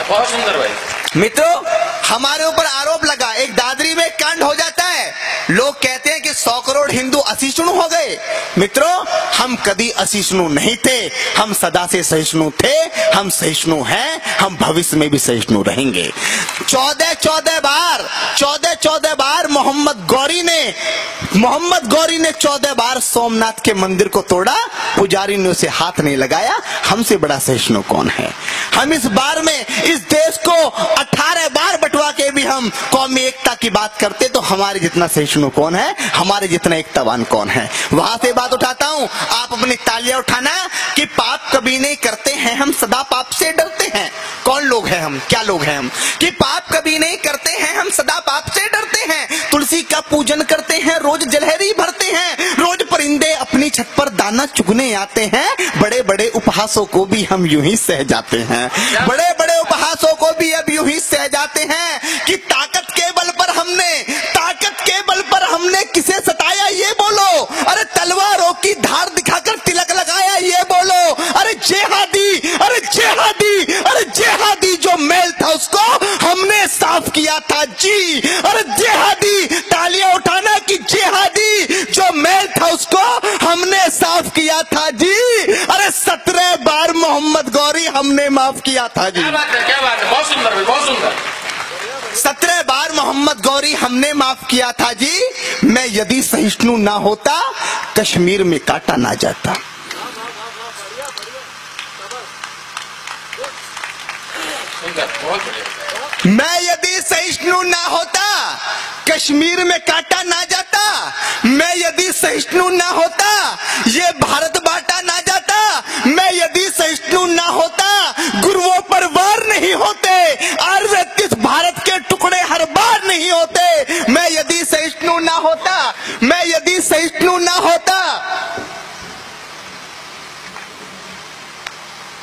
बहुत सुंदर भाई। मित्रों, हमारे ऊपर आरोप लगा, एक दादरी में कांड हो जाता है, लोग कहते हैं कि 100 करोड़ हिंदू असहिष्णु हो गए। मित्रों, हम कभी असहिष्णु नहीं थे, हम सदा से सहिष्णु थे, हम सहिष्णु हैं, हम भविष्य में भी सहिष्णु रहेंगे। 14 बार मोहम्मद गौरी ने 14 बार सोमनाथ के मंदिर को तोड़ा, पुजारी ने उसे हाथ नहीं लगाया। हमसे बड़ा सहिष्णु कौन है? हम इस बार में इस देश को 18 बार बंटवा के भी हम कौमी एकता की बात करते, तो हमारे जितना सहिष्णु कौन है, हमारे जितना एकतावान कौन है? वहां से बात उठाता हूं, आप अपनी तालियां उठाना कि पाप कभी नहीं करते हैं, हम सदा पाप से डरते हैं। कौन लोग हैं हम, क्या लोग हैं हम कि पाप कभी नहीं करते हैं, हम सदा पाप से डरते हैं। तुलसी का पूजन करते हैं, रोज जलहरी भरते हैं, रोज परिंदे अपनी छत पर दाना चुगने आते हैं, बड़े बड़े उपहासों को भी हम यूं ही सह जाते हैं, बड़े बड़े उपहासों को भी अब यूं ही सह जाते हैं कि ताकत के बल पर हमने किसे सताया ये बोलो, अरे तलवारों की धार दिखाकर तिलक लगाया ये बोलो, अरे जेहादी जो मेल था उसको हमने साफ किया था जी, अरे जेहादी, तालियां उठाना कि जेहादी जो मेल था उसको हमने साफ किया था जी, अरे 17 बार मोहम्मद गौरी हमने माफ किया था जी। क्या बात है, बहुत सुंदर भाई, बहुत सुंदर। 17 बार मोहम्मद गौरी हमने माफ किया था जी। मैं यदि सहिष्णु ना होता, कश्मीर में काटा ना जाता। मैं यदि सहिष्णु ना होता, कश्मीर में काटा ना जाता। मैं यदि सहिष्णु ना होता, ये भारत बांटा ना जाता। मैं यदि सहिष्णु ना होता, गुरुओं पर वार नहीं होते, 38 भारत के टुकड़े हर बार नहीं होते। मैं यदि सहिष्णु ना होता, मैं यदि सहिष्णु ना होता।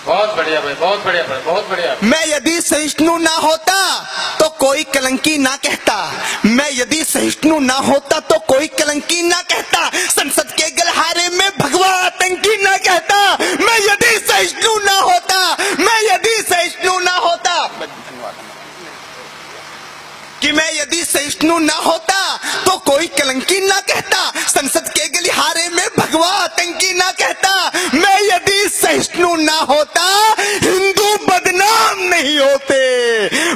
बहुत बढ़िया भाई, बहुत बढ़िया भाई, बहुत बढ़िया। मैं यदि सहिष्णु ना होता तो कोई कलंकी ना कहता। मैं यदि सहिष्णु ना होता तो कोई कलंकी ना कहता। संसद के गलहारे में भगवा आतंकी ना कहता। मैं यदि सहिष्णु ना होता, मैं यदि सहिष्णु ना होता, कि मैं यदि सहिष्णु ना होता तो कोई कलंकी ना कहता। संसद के गलिहारे में भगवा आतंकी ना कहता। मैं यदि सहिष्णु ना होता, हिंदू बदनाम नहीं होते।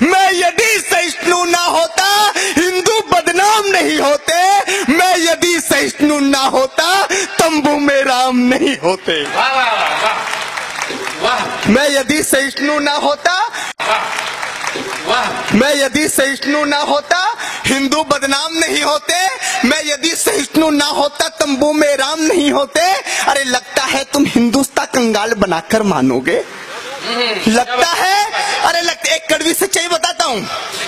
मैं यदि सहिष्णु ना होता, हिंदू बदनाम नहीं होते। मैं यदि सहिष्णु ना होता, तंबू में राम नहीं होते। वाह वाह वाह वाह। मैं यदि सहिष्णु ना होता, मैं यदि सहिष्णु ना होता, हिंदू बदनाम नहीं होते। मैं यदि सहिष्णु ना होता, तंबू में राम नहीं होते। अरे लगता है तुम हिंदुस्तान कंगाल बनाकर मानोगे, लगता है, अरे लगता, एक कड़वी सच्चाई बताता हूँ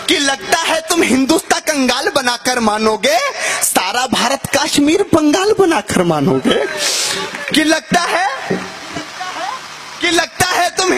कि लगता है तुम हिंदुस्तान कंगाल बनाकर मानोगे, सारा भारत कश्मीर बंगाल बनाकर मानोगे। कि लगता है तुम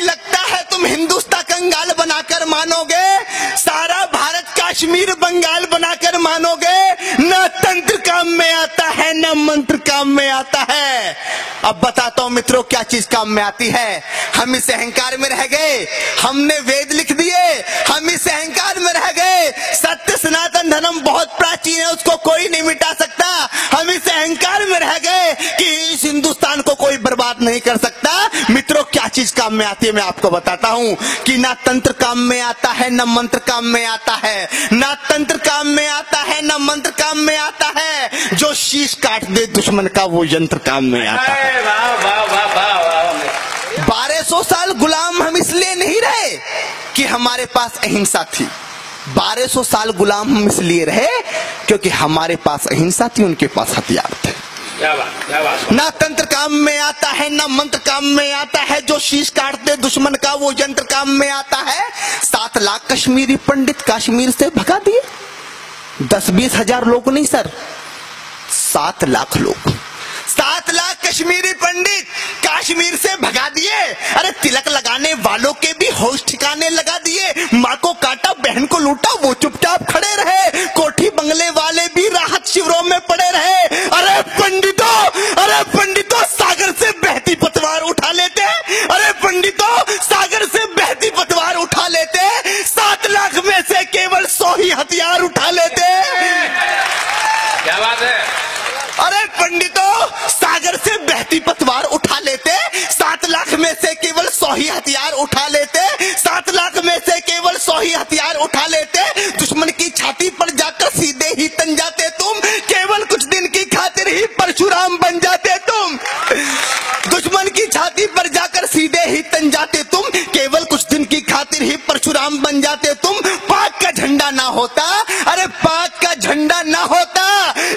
लगता है तुम हिंदुस्तान कंगाल बनाकर मानोगे, सारा भारत कश्मीर बंगाल बनाकर मानोगे। न तंत्र काम में आता है, न मंत्र काम में आता है। अब बताता हूं मित्रों क्या चीज काम में आती है। हम इस अहंकार में रह गए, हमने वेद लिख दिए, हम इस अहंकार में रह गए। सत्य सनातन धर्म बहुत प्राचीन है, उसको कोई नहीं मिटा सकता। हम इस अहंकार में रह गए कि इस हिंदुस्तान को कोई बर्बाद नहीं कर सकता। मित्रों क्या चीज काम में आती है, मैं आपको बताता हूं कि ना तंत्र काम में आता है, न मंत्र काम में आता है। ना तंत्र काम में आता है, न मंत्र काम में आता है। जो शीश काट दे दुश्मन का, वो यंत्र काम में आता है। 1200 साल गुलाम हम इसलिए नहीं रहे कि हमारे पास अहिंसा थी। 1200 साल गुलाम हम इसलिए रहे क्योंकि हमारे पास अहिंसा थी, उनके पास हथियार थे। क्या बात। ना तंत्र काम में आता है, ना मंत्र काम में आता है। जो शीश काटते दुश्मन का, वो यंत्र काम में आता है। 7 लाख कश्मीरी पंडित कश्मीर से भगा दिए। 10-20 हजार लोग नहीं सर, 7 लाख लोग, 7 लाख कश्मीरी पंडित कश्मीर से भगा दिए। अरे तिलक लगाने वालों के भी होश ठिकाने लगा दिए। माँ को काटा, बहन को लूटा, वो चुपचाप खड़े रहे। कोठी बंगले वाले भी राहत शिविरों में पड़े रहे। अरे पंडितों सागर से होता, अरे पाक का झंडा ना होता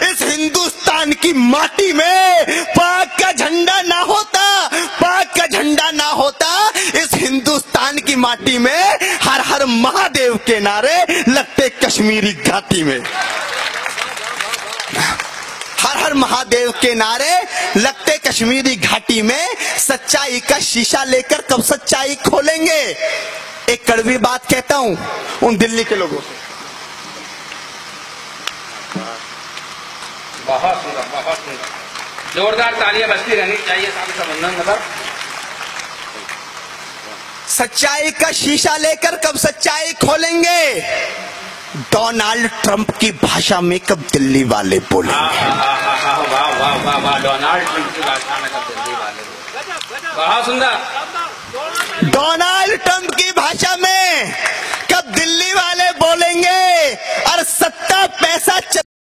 इस हिंदुस्तान की माटी में, पाक का झंडा ना होता, पाक का झंडा ना होता इस हिंदुस्तान की माटी में, हर हर महादेव के नारे लगते कश्मीरी घाटी में, हर हर महादेव के नारे लगते कश्मीरी घाटी में। सच्चाई का शीशा लेकर कब सच्चाई खोलेंगे? एक कड़वी बात कहता हूं उन दिल्ली के लोगों से, बहुत सुंदर, बहुत सुंदर, जोरदार तालियां बजती रहनी चाहिए साहब संबंधन नगर। सच्चाई का शीशा लेकर कब सच्चाई खोलेंगे? डोनाल्ड ट्रंप की भाषा में कब दिल्ली वाले बोलेंगे? वाह वाह वाह वाह, डोनाल्ड ट्रंप की भाषा में कब दिल्ली वाले बोलेंगे? बहुत सुंदर। डोनाल्ड ट्रंप की भाषा में कब दिल्ली वाले बोलेंगे? और सत्ता पैसा